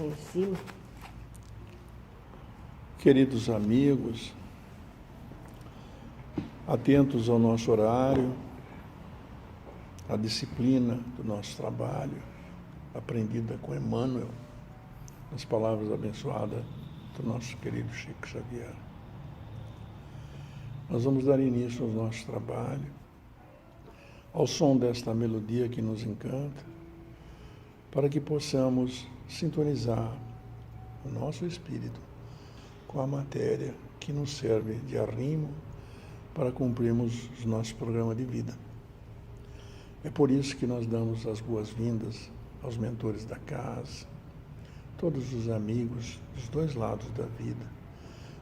em cima. Queridos amigos, atentos ao nosso horário, à disciplina do nosso trabalho, aprendida com Emmanuel, as palavras abençoadas do nosso querido Chico Xavier. Nós vamos dar início ao nosso trabalho, ao som desta melodia que nos encanta, para que possamos sintonizar o nosso espírito com a matéria que nos serve de arrimo para cumprirmos os nossos programas de vida. É por isso que nós damos as boas-vindas aos mentores da casa, todos os amigos dos dois lados da vida.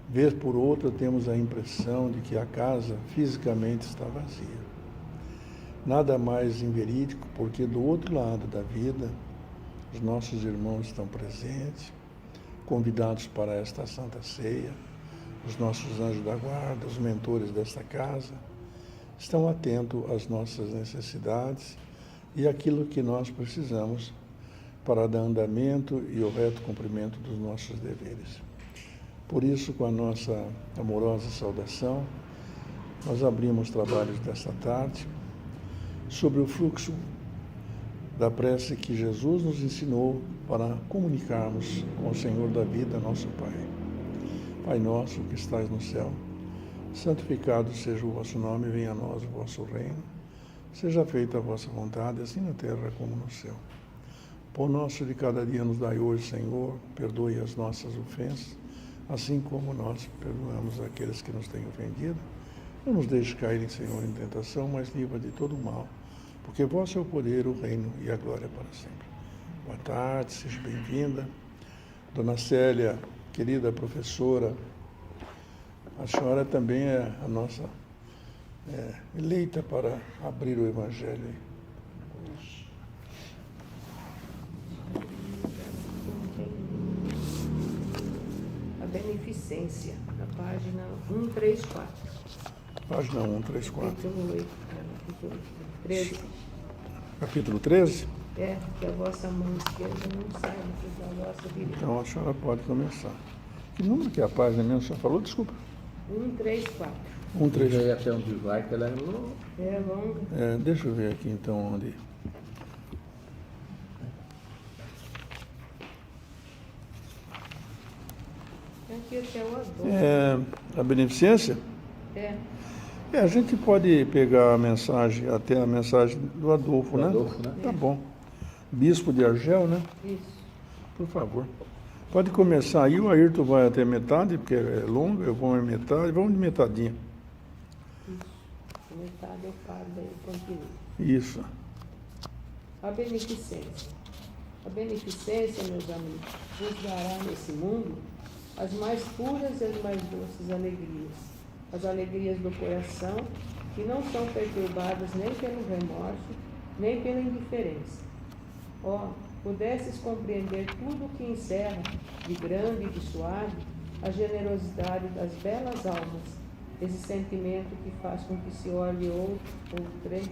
Vez por outra temos a impressão de que a casa fisicamente está vazia. Nada mais inverídico, porque do outro lado da vida, os nossos irmãos estão presentes, convidados para esta Santa Ceia, os nossos anjos da guarda, os mentores desta casa, estão atentos às nossas necessidades e àquilo que nós precisamos para dar andamento e o reto cumprimento dos nossos deveres. Por isso, com a nossa amorosa saudação, nós abrimos os trabalhos desta tarde sobre o fluxo da prece que Jesus nos ensinou para comunicarmos com o Senhor da vida, nosso Pai. Pai nosso que estais no céu, santificado seja o vosso nome, venha a nós o vosso reino, seja feita a vossa vontade, assim na terra como no céu. Pão nosso de cada dia nos dai hoje, Senhor, perdoe as nossas ofensas, assim como nós perdoamos aqueles que nos têm ofendido. Não nos deixe cair, Senhor, em tentação, mas livra de todo o mal, porque vosso é o poder, o reino e a glória para sempre. Boa tarde, seja bem-vinda. Dona Célia, querida professora, a senhora também é a nossa eleita para abrir o Evangelho. A beneficência, na página 134. Página 134. Capítulo 13. Capítulo 13? É, que a vossa mão esquerda não saiba da vossa direita. Então a senhora pode começar. Que número que é a página mesmo? A senhora falou? Desculpa. 134. 134. E até onde vai, que ela é longa. É longa. Deixa eu ver aqui então onde. Aqui até o Adolfo. A beneficência? A gente pode pegar a mensagem, até a mensagem do Adolfo, né? Adolfo, né? Tá bom. Bispo de Argel, né? Isso. Por favor. Pode começar aí, o Ayrton vai até metade, porque é longo, eu vou a metade, vamos de metadinha. Isso. Metade eu paro, daí eu continuo. Isso. A beneficência. A beneficência, meus amigos, vos dará nesse mundo as mais puras e as mais doces alegrias. As alegrias do coração, que não são perturbadas nem pelo remorso, nem pela indiferença. Pudesses compreender tudo o que encerra, de grande e de suave, a generosidade das belas almas, esse sentimento que faz com que se olhe outrem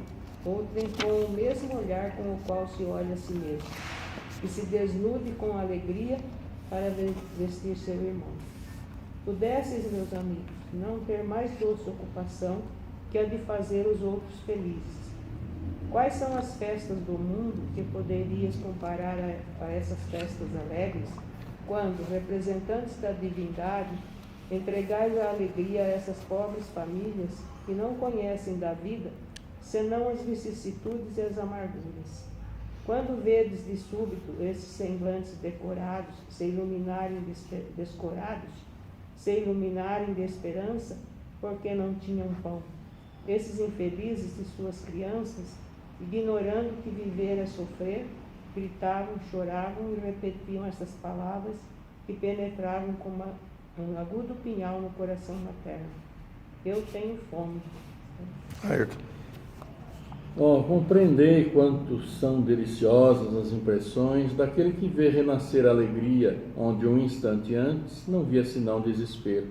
com o mesmo olhar com o qual se olha a si mesmo, e se desnude com alegria para vestir seu irmão. Pudesses, meus amigos, não ter mais doce ocupação que a de fazer os outros felizes. Quais são as festas do mundo que poderias comparar a essas festas alegres, quando, representantes da divindade, entregais a alegria a essas pobres famílias que não conhecem da vida, senão as vicissitudes e as amarguras? Quando vedes de súbito esses semblantes decorados se iluminarem descorados, se iluminarem de esperança, porque não tinham pão. Esses infelizes e suas crianças, ignorando que viver é sofrer, gritavam, choravam e repetiam essas palavras que penetravam como um agudo punhal no coração materno. Eu tenho fome. Ayrton. Compreendei quanto são deliciosas as impressões daquele que vê renascer a alegria, onde um instante antes não via senão desespero.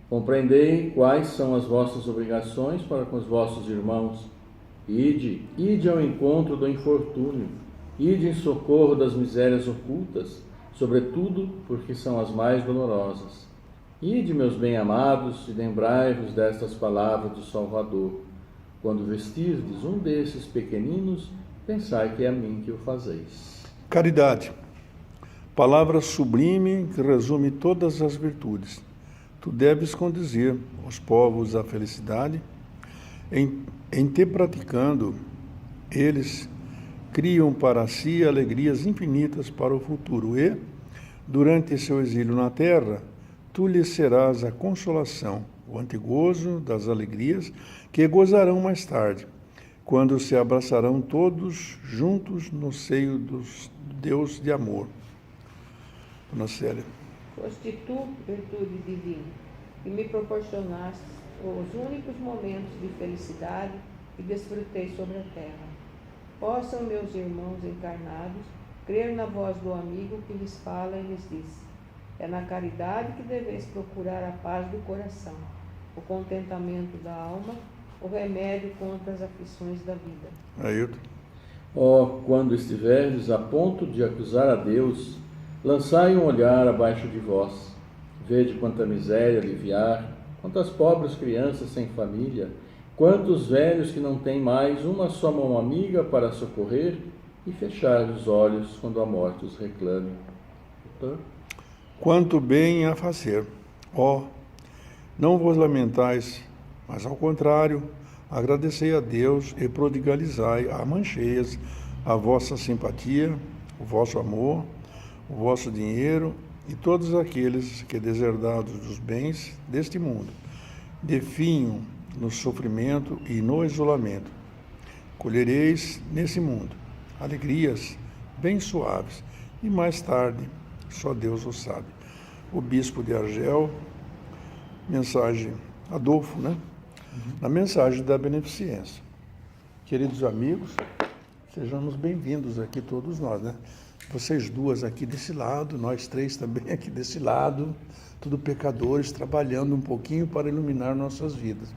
Compreendei quais são as vossas obrigações para com os vossos irmãos. Ide ao encontro do infortúnio, ide em socorro das misérias ocultas, sobretudo porque são as mais dolorosas. Ide, meus bem-amados, e lembrai-vos destas palavras do Salvador. Quando vestirdes um desses pequeninos, pensai que é a mim que o fazeis. Caridade, palavra sublime que resume todas as virtudes. Tu deves conduzir os povos à felicidade. Em te praticando, eles criam para si alegrias infinitas para o futuro e, durante seu exílio na terra, tu lhes serás a consolação, o antegozo das alegrias que gozarão mais tarde, quando se abraçarão todos juntos no seio do Deus de amor. Dona Célia. Foste tu, virtude divina, que me proporcionaste os únicos momentos de felicidade que desfrutei sobre a terra. Possam meus irmãos encarnados crer na voz do amigo que lhes fala e lhes diz: é na caridade que deveis procurar a paz do coração, o contentamento da alma, o remédio contra as aflições da vida. Ailton. Oh, quando estiverdes a ponto de acusar a Deus, lançai um olhar abaixo de vós. Vede quanta miséria aliviar, quantas pobres crianças sem família, quantos velhos que não têm mais uma só mão amiga para socorrer, e fechai os olhos quando a morte os reclame. Doutor? Quanto bem a fazer. Ó, não vos lamentais, mas ao contrário, agradecei a Deus e prodigalizai a mancheias a vossa simpatia, o vosso amor, o vosso dinheiro e todos aqueles que, deserdados dos bens deste mundo, definham no sofrimento e no isolamento. Colhereis nesse mundo alegrias bem suaves e mais tarde, só Deus o sabe. O bispo de Argel, mensagem, Adolfo, né? Na mensagem da beneficência. Queridos amigos, sejamos bem-vindos aqui todos nós, né? Vocês duas aqui desse lado, nós três também aqui desse lado, tudo pecadores, trabalhando um pouquinho para iluminar nossas vidas.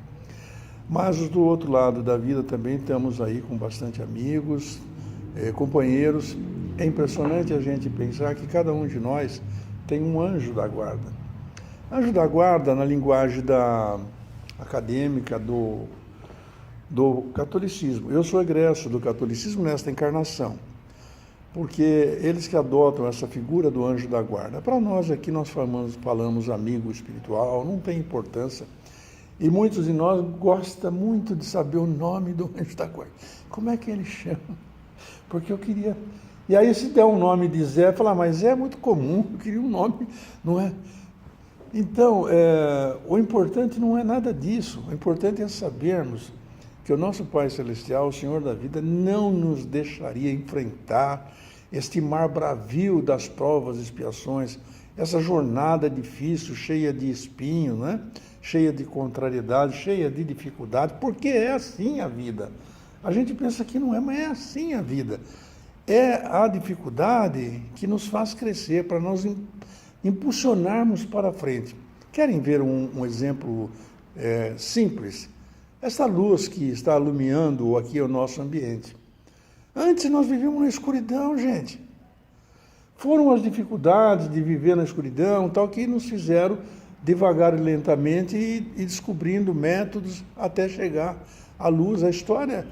Mas do outro lado da vida também estamos aí com bastante amigos, companheiros. É impressionante a gente pensar que cada um de nós tem um anjo da guarda. Anjo da guarda, na linguagem acadêmica do catolicismo. Eu sou egresso do catolicismo nesta encarnação, porque eles que adotam essa figura do anjo da guarda. Para nós aqui, nós falamos amigo espiritual, não tem importância. E muitos de nós gostam muito de saber o nome do anjo da guarda. Como é que ele chama? Porque eu queria... E aí, se der um nome de Zé, falar, mas Zé é muito comum, eu queria um nome, não é? Então, o importante não é nada disso. O importante é sabermos que o nosso Pai Celestial, o Senhor da vida, não nos deixaria enfrentar este mar bravio das provas e expiações, essa jornada difícil, cheia de espinho, né? Cheia de contrariedade, cheia de dificuldade, porque é assim a vida. A gente pensa que não é, mas é assim a vida. É a dificuldade que nos faz crescer, para nós impulsionarmos para frente. Querem ver um exemplo simples? Essa luz que está iluminando aqui o nosso ambiente. Antes nós vivíamos na escuridão, gente. Foram as dificuldades de viver na escuridão, tal, que nos fizeram devagar e lentamente e descobrindo métodos até chegar à luz. A história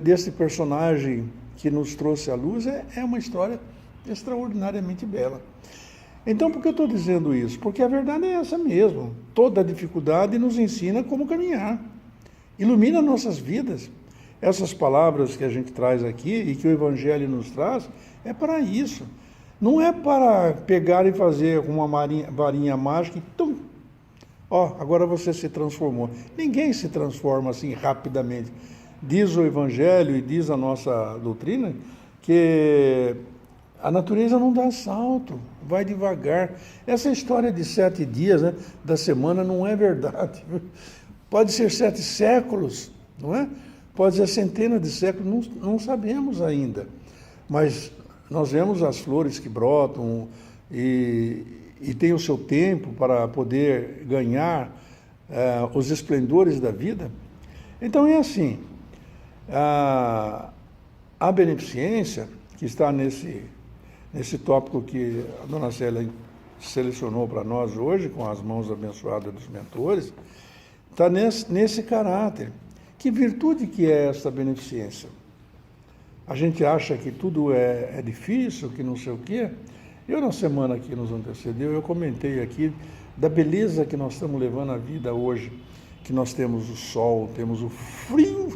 desse personagem que nos trouxe a luz é uma história extraordinariamente bela. Então, por que eu estou dizendo isso? Porque a verdade é essa mesmo. Toda dificuldade nos ensina como caminhar. Ilumina nossas vidas. Essas palavras que a gente traz aqui e que o Evangelho nos traz, é para isso. Não é para pegar e fazer uma varinha mágica e tum! Ó, agora você se transformou. Ninguém se transforma assim rapidamente. Diz o Evangelho e diz a nossa doutrina que a natureza não dá salto, vai devagar. Essa história de 7 dias, né, da semana não é verdade. Pode ser 7 séculos, não é? Pode ser centenas de séculos, não sabemos ainda. Mas nós vemos as flores que brotam e tem o seu tempo para poder ganhar os esplendores da vida. Então é assim, a beneficência que está nesse tópico que a dona Célia selecionou para nós hoje, com as mãos abençoadas dos mentores, está nesse caráter. Que virtude que é essa beneficência? A gente acha que tudo é difícil, que não sei o quê. Eu, na semana que nos antecedeu, eu comentei aqui da beleza que nós estamos levando a vida hoje, que nós temos o sol, temos o frio,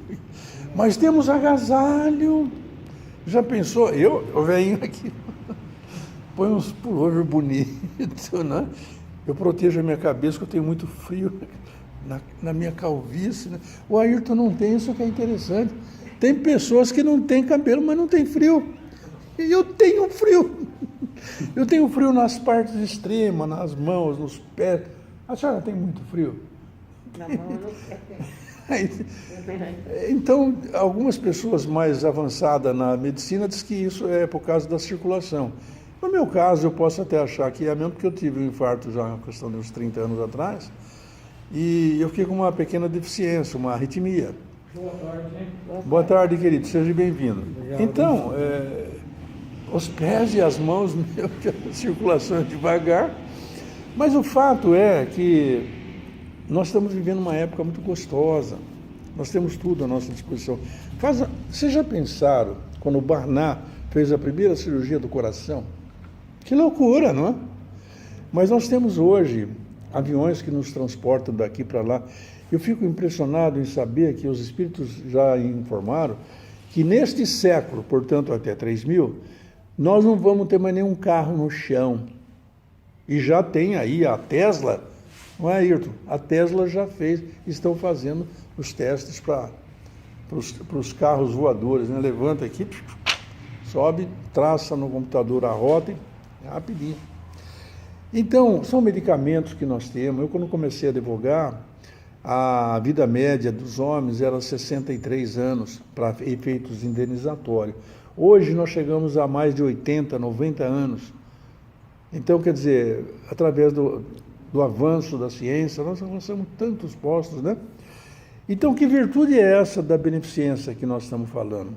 mas temos agasalho. Já pensou? Eu venho aqui, põe uns pullover bonitos, né? Eu protejo a minha cabeça, que eu tenho muito frio na minha calvície, né? O Ayrton não tem, isso que é interessante. Tem pessoas que não têm cabelo, mas não tem frio. E eu tenho frio. Eu tenho frio nas partes extremas, nas mãos, nos pés. A senhora tem muito frio? Na mão eu não tenho. Então, algumas pessoas mais avançadas na medicina dizem que isso é por causa da circulação. No meu caso, eu posso até achar que é mesmo, porque eu tive um infarto já na questão de uns 30 anos atrás, e eu fiquei com uma pequena deficiência, uma arritmia. Boa tarde, hein? Boa tarde, querido, seja bem-vindo. Então, os pés e as mãos, a circulação é devagar, mas o fato é que nós estamos vivendo uma época muito gostosa, nós temos tudo à nossa disposição. Vocês já pensaram, quando o Barnard fez a primeira cirurgia do coração? Que loucura, não é? Mas nós temos hoje aviões que nos transportam daqui para lá. Eu fico impressionado em saber que os espíritos já informaram que neste século, portanto até 3000, nós não vamos ter mais nenhum carro no chão. E já tem aí a Tesla, não é, Ayrton? A Tesla já estão fazendo os testes para os carros voadores, né? Levanta aqui, sobe, traça no computador a rota e é rapidinho. Então, são medicamentos que nós temos. Eu, quando comecei a advogar, a vida média dos homens era 63 anos para efeitos indenizatórios. Hoje nós chegamos a mais de 80, 90 anos. Então, quer dizer, através do avanço da ciência, nós avançamos tantos postos, né? Então, que virtude é essa da beneficência que nós estamos falando?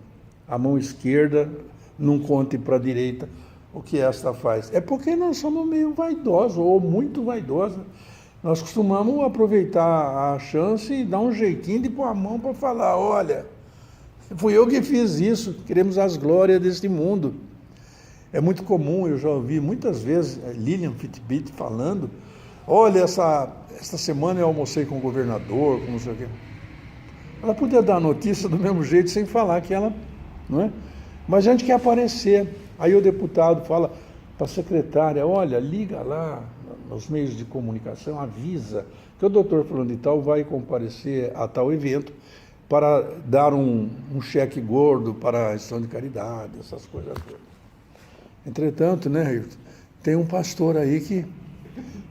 A mão esquerda não conte para a direita o que esta faz. É porque nós somos meio vaidosos, ou muito vaidosos. Nós costumamos aproveitar a chance e dar um jeitinho de pôr a mão para falar, olha, fui eu que fiz isso, queremos as glórias deste mundo. É muito comum, eu já ouvi muitas vezes Lilian Fitbit falando, olha, esta semana eu almocei com o governador, com não sei o quê. Ela podia dar a notícia do mesmo jeito, sem falar que ela, não é? Mas a gente quer aparecer. Aí o deputado fala para a secretária, olha, liga lá nos meios de comunicação, avisa que o doutor fulano de tal vai comparecer a tal evento para dar um cheque gordo para a ação de caridade, essas coisas todas. Entretanto, né, Ayrton, tem um pastor aí que,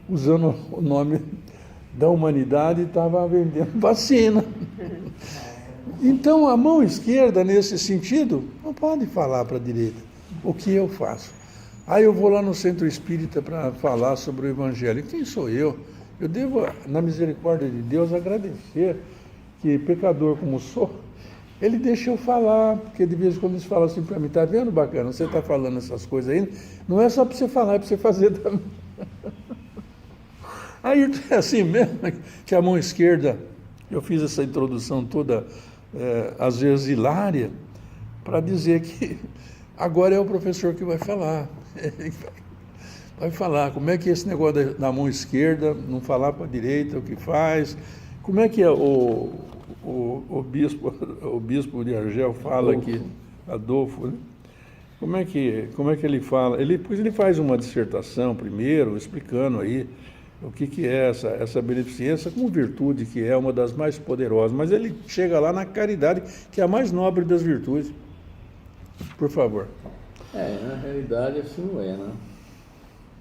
usando o nome da humanidade, estava vendendo vacina. Então, a mão esquerda, nesse sentido, não pode falar para a direita. O que eu faço? Aí eu vou lá no Centro Espírita para falar sobre o Evangelho. Quem sou eu? Eu devo, na misericórdia de Deus, agradecer que, pecador como sou, ele deixa eu falar, porque de vez em quando eles falam assim para mim, tá vendo, bacana, você está falando essas coisas aí, não é só para você falar, é para você fazer também. Aí é assim mesmo, que a mão esquerda, eu fiz essa introdução toda, às vezes hilária, para dizer que agora é o professor que vai falar. Vai falar como é que é esse negócio da mão esquerda, não falar para a direita o que faz, como é que é o bispo de Argel fala aqui, Adolfo, né? Como é que ele fala? Depois ele faz uma dissertação primeiro, explicando aí o que é essa beneficência, como virtude que é uma das mais poderosas, mas ele chega lá na caridade, que é a mais nobre das virtudes. Por favor. Na realidade assim não é, né?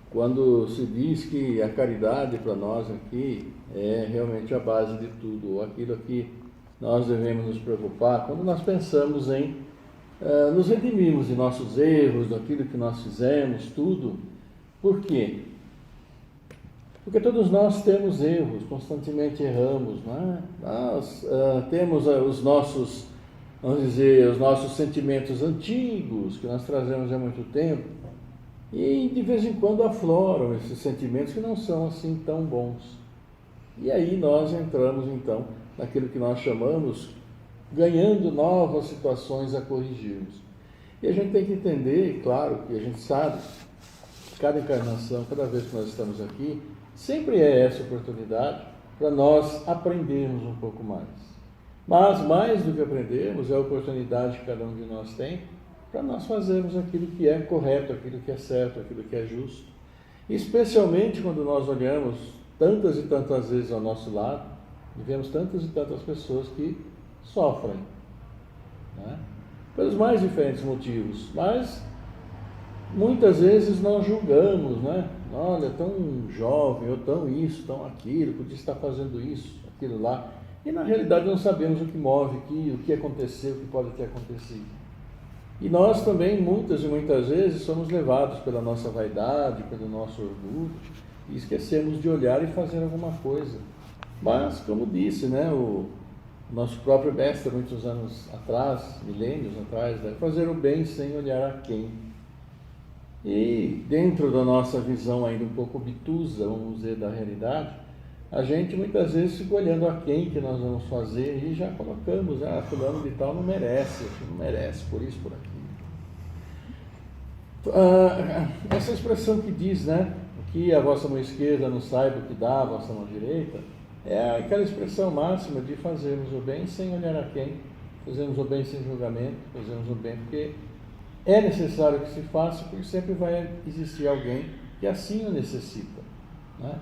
Quando se diz que a caridade para nós aqui é realmente a base de tudo, aquilo que nós devemos nos preocupar quando nós pensamos em nos redimirmos de nossos erros, daquilo que nós fizemos, tudo. Por quê? Porque todos nós temos erros, constantemente erramos, né? Nós temos os nossos, vamos dizer, os nossos sentimentos antigos, que nós trazemos há muito tempo, E de vez em quando afloram esses sentimentos que não são assim tão bons. E aí nós entramos então naquilo que nós chamamos ganhando novas situações a corrigirmos. E a gente tem que entender, claro, que a gente sabe que cada encarnação, cada vez que nós estamos aqui, sempre é essa oportunidade para nós aprendermos um pouco mais. Mas mais do que aprendermos, é a oportunidade que cada um de nós tem para nós fazermos aquilo que é correto, aquilo que é certo, aquilo que é justo. Especialmente quando nós olhamos tantas e tantas vezes ao nosso lado, e vemos tantas e tantas pessoas que sofrem, né? Pelos mais diferentes motivos, mas muitas vezes nós julgamos, né? Olha, tão jovem, ou tão isso, tão aquilo, podia estar fazendo isso, aquilo lá, e na realidade não sabemos o que move aqui, o que aconteceu, o que pode ter acontecido. E nós também, muitas e muitas vezes, somos levados pela nossa vaidade, pelo nosso orgulho, e esquecemos de olhar e fazer alguma coisa. Mas, como disse, né, o nosso próprio mestre, muitos anos atrás, milênios atrás, né, fazer o bem sem olhar a quem. E dentro da nossa visão ainda um pouco obtusa, vamos dizer, da realidade, a gente muitas vezes fica olhando a quem que nós vamos fazer e já colocamos, fulano de tal não merece por isso, por aquilo. Essa expressão que diz, né, que a vossa mão esquerda não saiba o que dá a vossa mão direita, é aquela expressão máxima de fazermos o bem sem olhar a quem, fazermos o bem sem julgamento, fazermos o bem porque é necessário que se faça, porque sempre vai existir alguém que assim o necessita, né?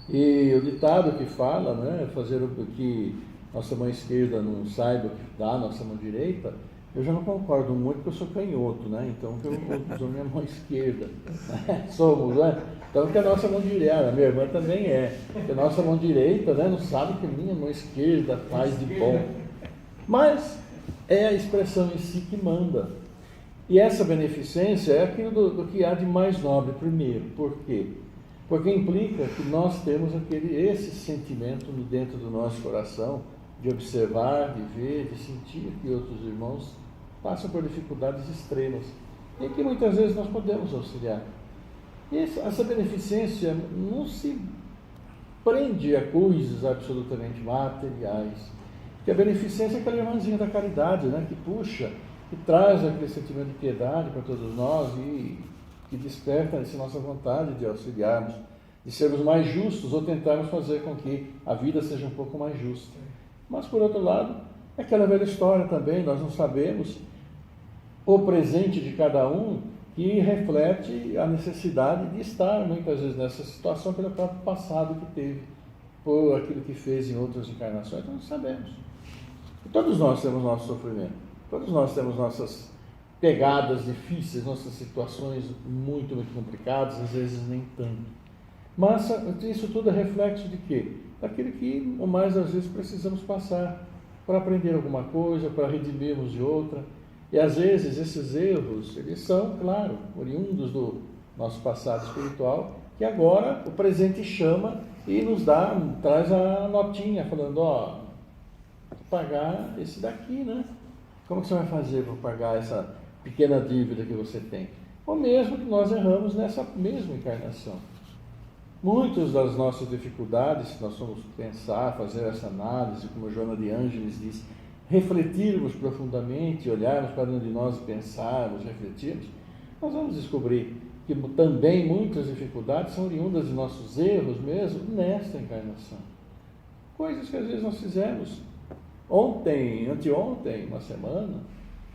E o ditado que fala, né, fazer o que nossa mão esquerda não saiba o que dá a nossa mão direita, eu já não concordo muito porque eu sou canhoto, né? Então eu uso a minha mão esquerda. Somos, né? Então que a nossa mão direita, a minha irmã também é, que a nossa mão direita, né, não sabe o que a minha mão esquerda faz de bom. Mas é a expressão em si que manda. E essa beneficência é aquilo do que há de mais nobre primeiro. Por quê? Porque implica que nós temos esse sentimento dentro do nosso coração de observar, de ver, de sentir que outros irmãos passam por dificuldades extremas e que muitas vezes nós podemos auxiliar. E essa beneficência não se prende a coisas absolutamente materiais, porque a beneficência é aquela irmãzinha da caridade, né, que puxa, que traz aquele sentimento de piedade para todos nós e que desperta essa nossa vontade de auxiliarmos, de sermos mais justos ou tentarmos fazer com que a vida seja um pouco mais justa. Mas, por outro lado, é aquela velha história também, nós não sabemos o presente de cada um que reflete a necessidade de estar, muitas vezes, nessa situação pelo próprio passado que teve, por aquilo que fez em outras encarnações, então não sabemos. E todos nós temos nosso sofrimento, todos nós temos nossas pegadas difíceis, nossas situações muito, muito complicadas, às vezes nem tanto. Mas isso tudo é reflexo de quê? Daquilo que, mais às vezes, precisamos passar para aprender alguma coisa, para redimirmos de outra. E às vezes esses erros, eles são, claro, oriundos do nosso passado espiritual, que agora o presente chama e nos traz a notinha, falando, pagar esse daqui, né? Como que você vai fazer para pagar essa pequena dívida que você tem? Ou mesmo que nós erramos nessa mesma encarnação. Muitas das nossas dificuldades, se nós formos pensar, fazer essa análise, como Joana de Ângeles diz, refletirmos profundamente, olharmos para onde nós pensarmos, refletirmos, nós vamos descobrir que também muitas dificuldades são oriundas de nossos erros mesmo nesta encarnação. Coisas que às vezes nós fizemos ontem, anteontem, uma semana,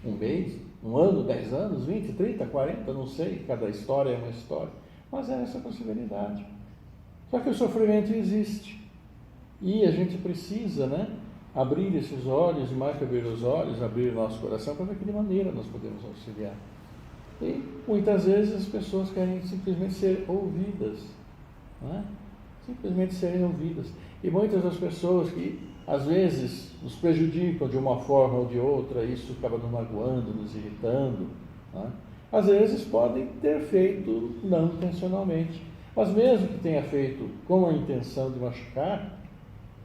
um mês, um ano, 10 anos, 20, 30, 40, não sei, cada história é uma história, mas é essa possibilidade. Só que o sofrimento existe e a gente precisa, né, abrir esses olhos, e mais que abrir os olhos, abrir o nosso coração para ver de que maneira nós podemos auxiliar. E muitas vezes as pessoas querem simplesmente ser ouvidas, né? Simplesmente serem ouvidas. E muitas das pessoas que às vezes nos prejudicam de uma forma ou de outra, isso acaba nos magoando, nos irritando, né? Às vezes podem ter feito não intencionalmente. Mas mesmo que tenha feito com a intenção de machucar,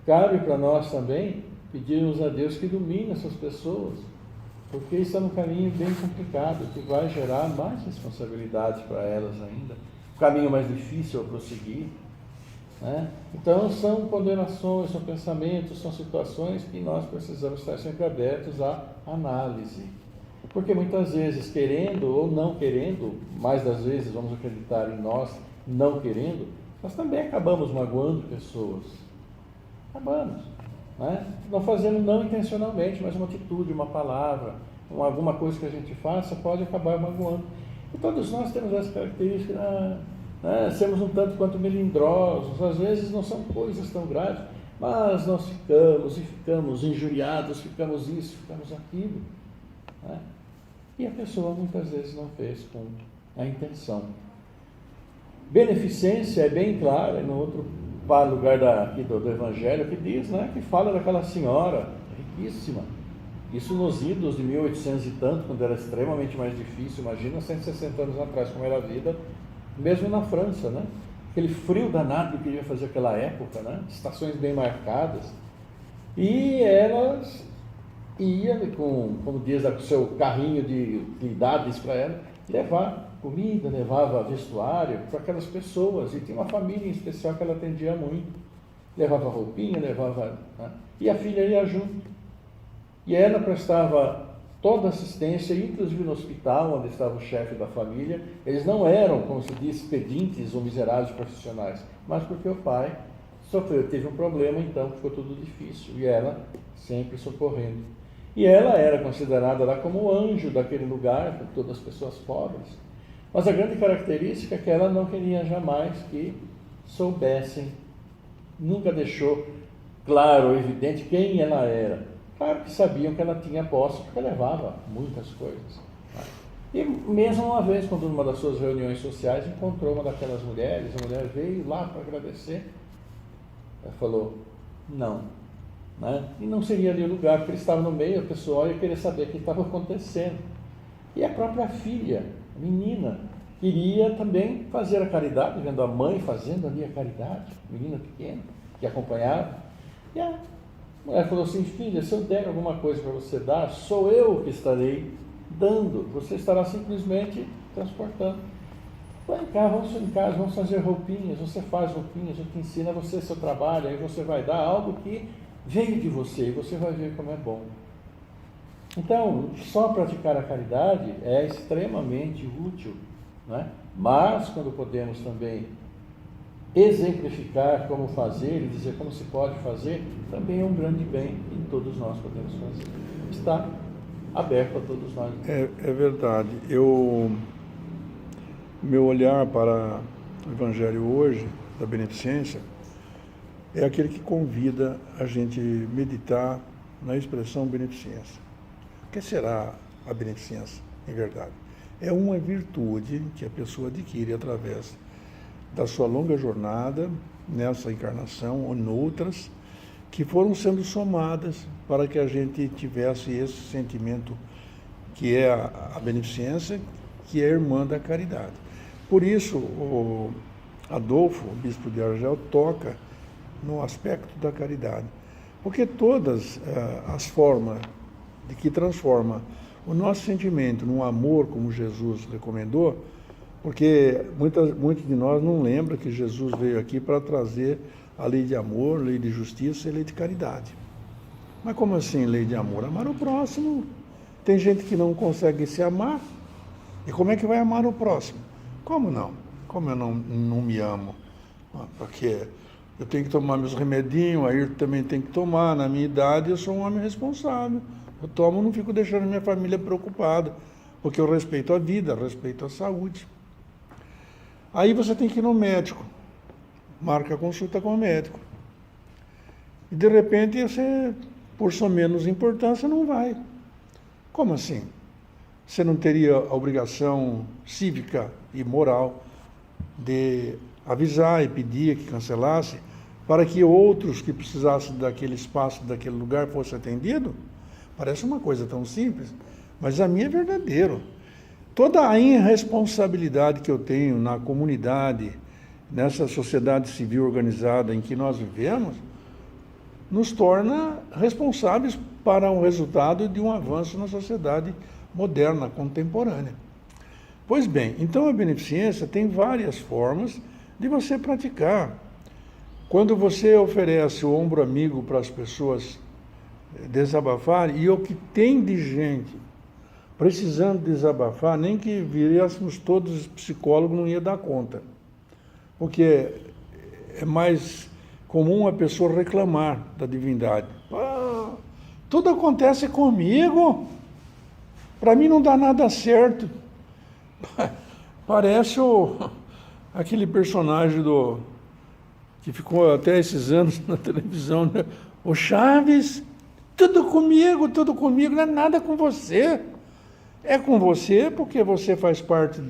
cabe para nós também pedirmos a Deus que ilumine essas pessoas, porque está num caminho bem complicado, que vai gerar mais responsabilidades para elas ainda, um caminho mais difícil a prosseguir, né? Então são condenações, são pensamentos, são situações que nós precisamos estar sempre abertos à análise, porque muitas vezes, querendo ou não querendo, mais das vezes vamos acreditar em nós não querendo, nós também acabamos magoando pessoas, acabamos, né? Não fazendo não intencionalmente, mas uma atitude, uma palavra, alguma coisa que a gente faça pode acabar magoando. E todos nós temos essa característica, né? Sermos um tanto quanto melindrosos, às vezes não são coisas tão graves, mas nós ficamos injuriados, ficamos isso, ficamos aquilo, né? E a pessoa muitas vezes não fez com a intenção. Beneficência é bem clara, no outro lugar aqui do Evangelho, que diz, né, que fala daquela senhora riquíssima. Isso nos idos de 1800 e tanto, quando era extremamente mais difícil. Imagina 160 anos atrás como era a vida, mesmo na França, né? Aquele frio danado que ia fazer aquela época, né? Estações bem marcadas. E elas iam, como diz, com o seu carrinho de utilidades para ela, levar comida, levava vestuário para aquelas pessoas. E tinha uma família em especial que ela atendia muito. Levava roupinha, levava... né? E a filha ia junto. E ela prestava toda assistência, inclusive no hospital, onde estava o chefe da família. Eles não eram, como se diz, pedintes ou miseráveis profissionais, mas porque o pai teve um problema, então ficou tudo difícil. E ela sempre socorrendo. E ela era considerada lá como o anjo daquele lugar, por todas as pessoas pobres. Mas a grande característica é que ela não queria jamais que soubessem, nunca deixou claro ou evidente quem ela era. Claro que sabiam que ela tinha posse, porque levava muitas coisas. E mesmo uma vez, quando numa das suas reuniões sociais, encontrou uma daquelas mulheres, a mulher veio lá para agradecer, ela falou, não, né? E não seria ali o lugar, porque ele estava no meio, a pessoa ia querer saber o que estava acontecendo. E a própria filha, a menina, queria também fazer a caridade, vendo a mãe fazendo ali a caridade, menina pequena, que acompanhava. E a mulher falou assim, filha, se eu der alguma coisa para você dar, sou eu que estarei dando, você estará simplesmente transportando. Vem cá, vamos em casa, vamos fazer roupinhas, você faz roupinhas, eu te ensino a você seu trabalho, aí você vai dar algo que veio de você, e você vai ver como é bom. Então, só praticar a caridade é extremamente útil, né? Mas quando podemos também exemplificar como fazer e dizer como se pode fazer, também é um grande bem e todos nós podemos fazer. Está aberto a todos nós. É verdade. Meu olhar para o Evangelho hoje, da beneficência, é aquele que convida a gente meditar na expressão beneficência. O que será a beneficência, em verdade? É uma virtude que a pessoa adquire através da sua longa jornada, nessa encarnação ou noutras, que foram sendo somadas para que a gente tivesse esse sentimento que é a beneficência, que é a irmã da caridade. Por isso, o Adolfo, o bispo de Argel, toca no aspecto da caridade, porque todas as formas de que transforma o nosso sentimento num amor, como Jesus recomendou, porque muitos de nós não lembram que Jesus veio aqui para trazer a lei de amor, lei de justiça e lei de caridade. Mas como assim lei de amor? Amar o próximo. Tem gente que não consegue se amar. E como é que vai amar o próximo? Como não? Como eu não me amo? Porque eu tenho que tomar meus remedinhos, aí eu também tenho que tomar. Na minha idade eu sou um homem responsável. Eu tomo, não fico deixando minha família preocupada, porque eu respeito a vida, respeito a saúde. Aí você tem que ir no médico, marca a consulta com o médico. E de repente você, por sua menos importância, não vai. Como assim? Você não teria a obrigação cívica e moral de avisar e pedir que cancelasse para que outros que precisassem daquele espaço, daquele lugar, fossem atendidos? Parece uma coisa tão simples, mas a minha é verdadeiro. Toda a irresponsabilidade que eu tenho na comunidade, nessa sociedade civil organizada em que nós vivemos, nos torna responsáveis para um resultado de um avanço na sociedade moderna, contemporânea. Pois bem, então a beneficência tem várias formas de você praticar. Quando você oferece o ombro amigo para as pessoas desabafarem, e o que tem de gente precisando desabafar, nem que viréssemos todos psicólogos, não ia dar conta. Porque é mais comum a pessoa reclamar da divindade. Tudo acontece comigo, para mim não dá nada certo. Parece aquele personagem que ficou até esses anos na televisão, né? O Chaves, tudo comigo, não é nada com você. É com você porque você faz parte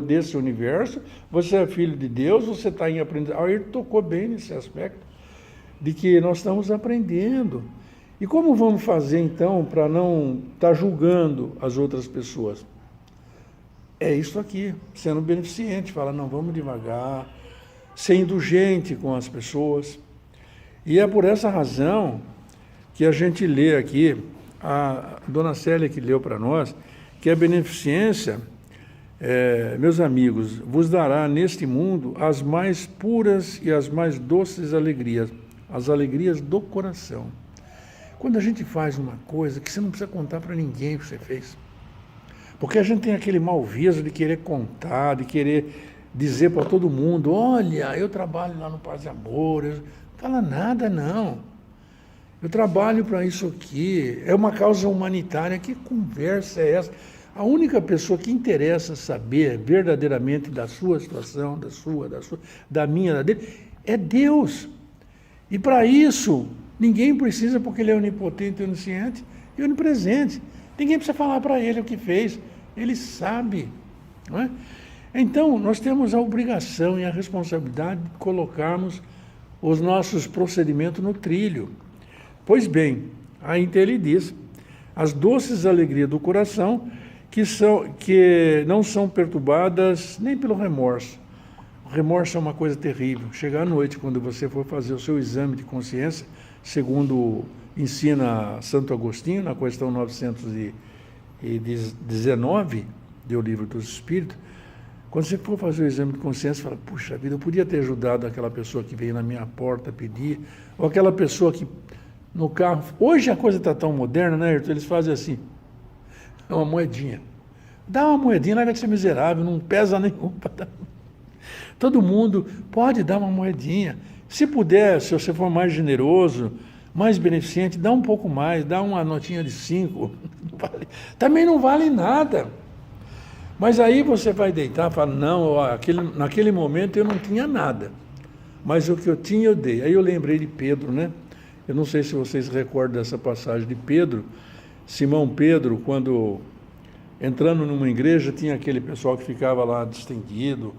desse universo, você é filho de Deus, você está em aprendizagem. Ele tocou bem nesse aspecto, de que nós estamos aprendendo. E como vamos fazer, então, para não estar julgando as outras pessoas? É isso aqui, sendo beneficente, fala, não, vamos devagar, ser indulgente com as pessoas. E é por essa razão que a gente lê aqui, a dona Célia que leu para nós, que a beneficência, meus amigos, vos dará neste mundo as mais puras e as mais doces alegrias, as alegrias do coração. Quando a gente faz uma coisa que você não precisa contar para ninguém o que você fez, porque a gente tem aquele mau viso de querer contar, de querer dizer para todo mundo, olha, eu trabalho lá no Paz e Amor, não fala nada não. Eu trabalho para isso aqui, é uma causa humanitária, que conversa é essa? A única pessoa que interessa saber verdadeiramente da sua situação, da minha, da dele, é Deus. E para isso, ninguém precisa, porque Ele é onipotente, onisciente e onipresente. Ninguém precisa falar para Ele o que fez, Ele sabe. Não é? Então, nós temos a obrigação e a responsabilidade de colocarmos os nossos procedimentos no trilho. Pois bem, aí então ele diz, as doces alegrias do coração que não são perturbadas nem pelo remorso. O remorso é uma coisa terrível. Chegar à noite, quando você for fazer o seu exame de consciência, segundo ensina Santo Agostinho, na questão 919 do Livro dos Espíritos, quando você for fazer o exame de consciência, fala, puxa vida, eu podia ter ajudado aquela pessoa que veio na minha porta pedir, ou aquela pessoa que no carro. Hoje a coisa está tão moderna, né, Ayrton? Eles fazem assim, uma moedinha. Dá uma moedinha, não vai ser miserável, não pesa nenhum. Todo mundo pode dar uma moedinha. Se puder, se você for mais generoso, mais beneficente, dá um pouco mais, dá uma notinha de 5. Também não vale nada. Mas aí você vai deitar e fala, não, naquele momento eu não tinha nada. Mas o que eu tinha, eu dei. Aí eu lembrei de Pedro, né? Eu não sei se vocês recordam dessa passagem de Pedro. Simão Pedro, quando entrando numa igreja, tinha aquele pessoal que ficava lá distendido,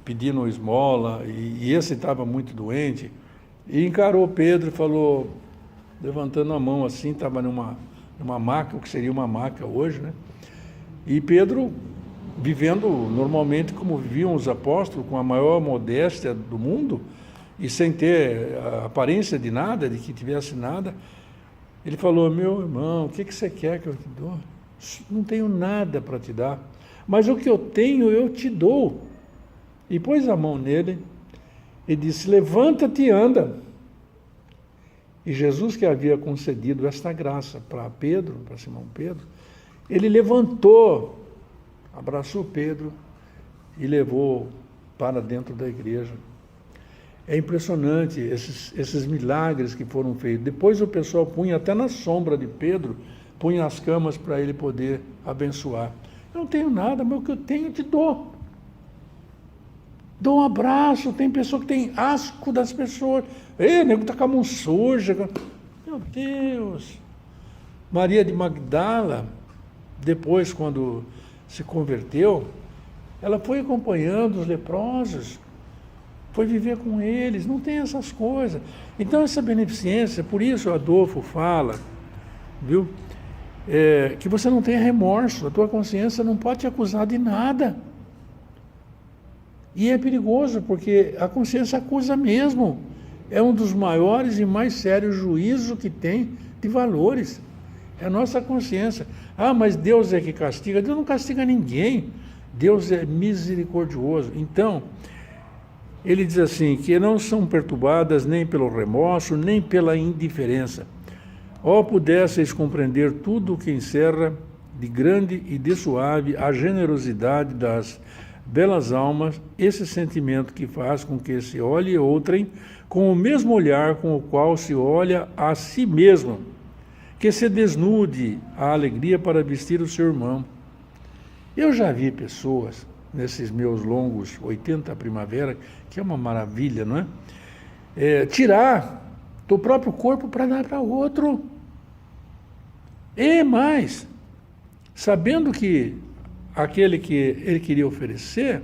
pedindo esmola, e esse estava muito doente, e encarou Pedro e falou, levantando a mão assim, estava numa maca, o que seria uma maca hoje, né? E Pedro, vivendo normalmente como viviam os apóstolos, com a maior modéstia do mundo, e sem ter a aparência de nada, de que tivesse nada, ele falou, meu irmão, o que você quer que eu te dou? Não tenho nada para te dar, mas o que eu tenho eu te dou. E pôs a mão nele e disse, levanta-te e anda. E Jesus, que havia concedido esta graça para Pedro, para Simão Pedro, ele levantou, abraçou Pedro e levou para dentro da igreja. É impressionante esses milagres que foram feitos. Depois o pessoal punha até na sombra de Pedro, punha as camas para ele poder abençoar. Eu não tenho nada, mas o que eu tenho eu te dou. Dou um abraço, tem pessoa que tem asco das pessoas. Ei, nego está com a mão suja. Meu Deus. Maria de Magdala, depois quando se converteu, ela foi acompanhando os leprosos, foi viver com eles, não tem essas coisas. Então essa beneficência, por isso o Adolfo fala, viu? Que você não tenha remorso, a tua consciência não pode te acusar de nada. E é perigoso, porque a consciência acusa mesmo. É um dos maiores e mais sérios juízos que tem de valores. É a nossa consciência. Ah, mas Deus é que castiga. Deus não castiga ninguém. Deus é misericordioso. Então, ele diz assim, que não são perturbadas nem pelo remorso, nem pela indiferença. Ó, pudesseis compreender tudo o que encerra de grande e de suave a generosidade das belas almas, esse sentimento que faz com que se olhe outrem com o mesmo olhar com o qual se olha a si mesmo, que se desnude a alegria para vestir o seu irmão. Eu já vi pessoas, nesses meus longos 80 primavera, que é uma maravilha, não é? Tirar do próprio corpo para dar para outro. E mais, sabendo que aquele que ele queria oferecer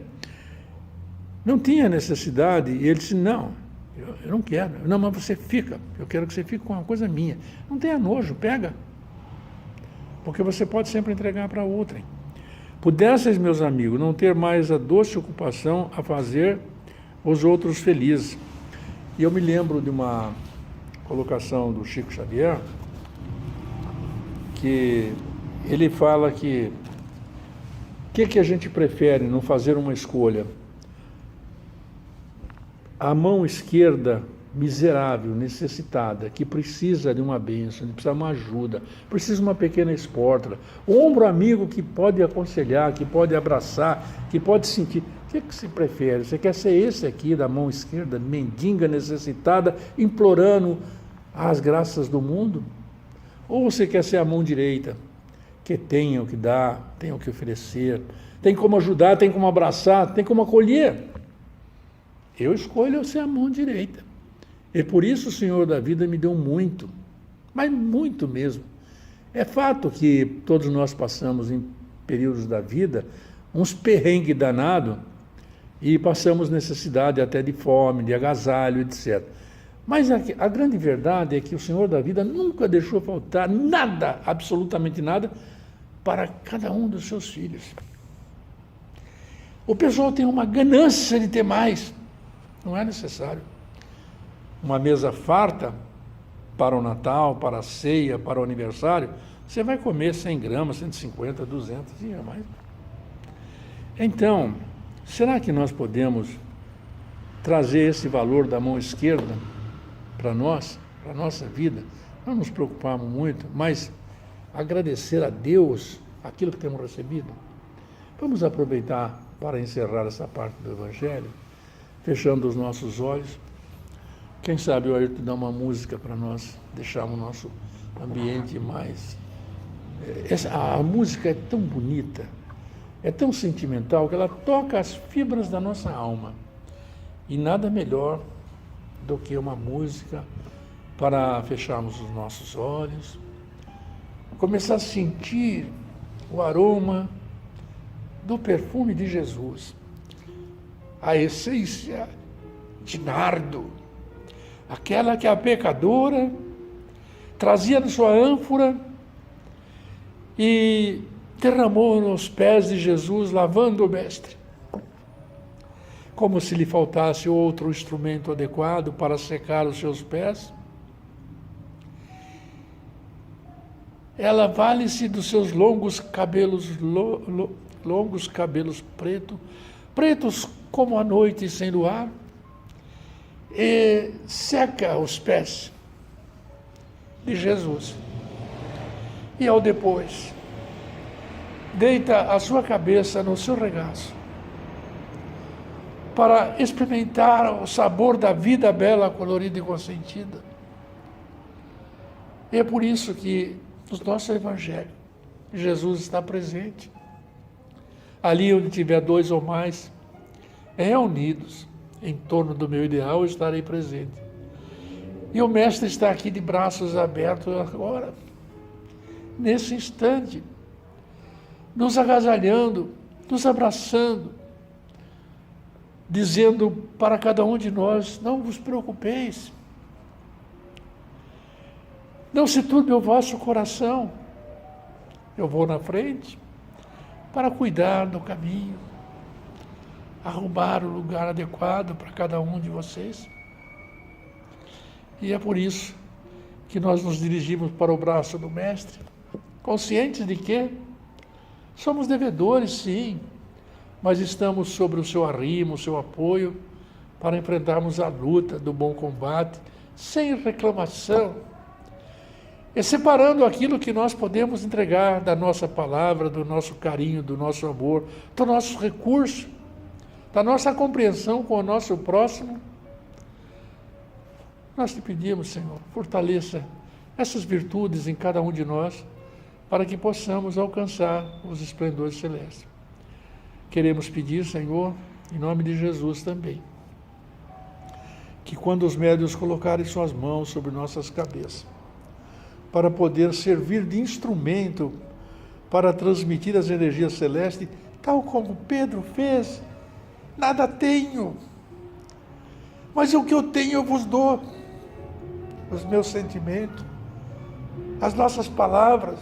não tinha necessidade, e ele disse, não, eu não quero. Não, mas você fica, eu quero que você fique com uma coisa minha. Não tenha nojo, pega. Porque você pode sempre entregar para outrem. Pudesseis, meus amigos, não ter mais a doce ocupação a fazer os outros felizes. E eu me lembro de uma colocação do Chico Xavier, que ele fala que o que a gente prefere não fazer uma escolha? A mão esquerda miserável, necessitada, que precisa de uma bênção, precisa de uma ajuda, precisa de uma pequena espórtula, o ombro amigo que pode aconselhar, que pode abraçar, que pode sentir. O que você prefere? Você quer ser esse aqui da mão esquerda, mendiga, necessitada, implorando as graças do mundo? Ou você quer ser a mão direita, que tem o que dar, tem o que oferecer, tem como ajudar, tem como abraçar, tem como acolher? Eu escolho ser a mão direita. E por isso o Senhor da vida me deu muito, mas muito mesmo. É fato que todos nós passamos em períodos da vida uns perrengues danados e passamos necessidade até de fome, de agasalho, etc. Mas a grande verdade é que o Senhor da vida nunca deixou faltar nada, absolutamente nada, para cada um dos seus filhos. O pessoal tem uma ganância de ter mais. Não é necessário. Uma mesa farta para o Natal, para a ceia, para o aniversário, você vai comer 100 gramas, 150, 200 e mais. Então, será que nós podemos trazer esse valor da mão esquerda para nós, para a nossa vida? Não nos preocuparmos muito, mas agradecer a Deus aquilo que temos recebido? Vamos aproveitar para encerrar essa parte do Evangelho, fechando os nossos olhos. Quem sabe o Ayrton dá uma música para nós deixarmos o nosso ambiente mais... A música é tão bonita, é tão sentimental, que ela toca as fibras da nossa alma. E nada melhor do que uma música para fecharmos os nossos olhos, começar a sentir o aroma do perfume de Jesus, a essência de nardo, aquela que a pecadora trazia na sua ânfora e derramou nos pés de Jesus, lavando o mestre, como se lhe faltasse outro instrumento adequado para secar os seus pés. Ela vale-se dos seus longos cabelos, longos cabelos pretos como a noite sem luar, e seca os pés de Jesus. E ao depois, deita a sua cabeça no seu regaço, para experimentar o sabor da vida bela, colorida e consentida. E é por isso que no nosso Evangelho, Jesus está presente. Ali onde tiver dois ou mais reunidos em torno do meu ideal, eu estarei presente. E o Mestre está aqui de braços abertos agora, nesse instante, nos agasalhando, nos abraçando, dizendo para cada um de nós: não vos preocupeis, não se turbe o vosso coração, eu vou na frente para cuidar do caminho, arrumar o lugar adequado para cada um de vocês. E é por isso que nós nos dirigimos para o braço do Mestre, conscientes de que somos devedores, sim, mas estamos sobre o seu arrimo, o seu apoio, para enfrentarmos a luta do bom combate, sem reclamação, e separando aquilo que nós podemos entregar da nossa palavra, do nosso carinho, do nosso amor, do nosso recurso, da nossa compreensão com o nosso próximo. Nós te pedimos, Senhor, fortaleça essas virtudes em cada um de nós, para que possamos alcançar os esplendores celestes. Queremos pedir, Senhor, em nome de Jesus também, que quando os médiuns colocarem suas mãos sobre nossas cabeças, para poder servir de instrumento para transmitir as energias celestes, tal como Pedro fez, nada tenho, mas o que eu tenho eu vos dou, os meus sentimentos, as nossas palavras,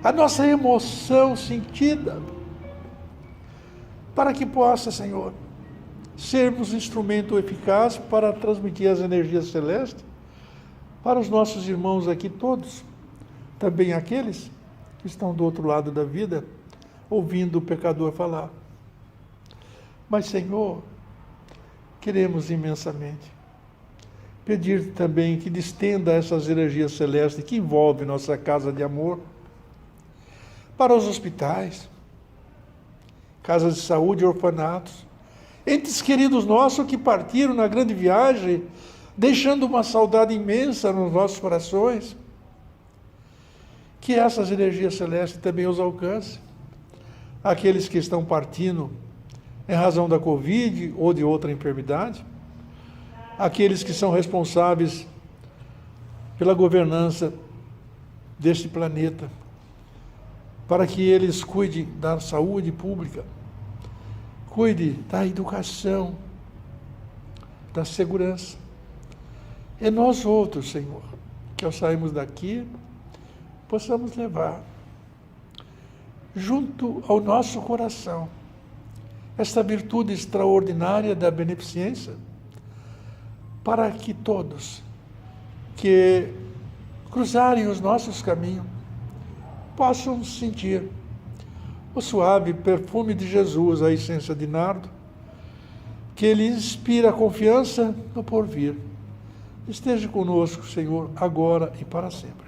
a nossa emoção sentida, para que possa, Senhor, sermos instrumento eficaz para transmitir as energias celestes para os nossos irmãos aqui todos, também aqueles que estão do outro lado da vida, ouvindo o pecador falar. Mas, Senhor, queremos imensamente pedir também que distenda essas energias celestes que envolvem nossa casa de amor para os hospitais, casas de saúde e orfanatos, entes queridos nossos que partiram na grande viagem, deixando uma saudade imensa nos nossos corações. Que essas energias celestes também os alcancem. Aqueles que estão partindo em razão da Covid ou de outra enfermidade, aqueles que são responsáveis pela governança deste planeta, para que eles cuidem da saúde pública, cuidem da educação, da segurança. E nós outros, Senhor, que ao sairmos daqui, possamos levar junto ao nosso coração esta virtude extraordinária da beneficência, para que todos que cruzarem os nossos caminhos possam sentir o suave perfume de Jesus, a essência de nardo, que ele inspira a confiança no porvir. Esteja conosco, Senhor, agora e para sempre.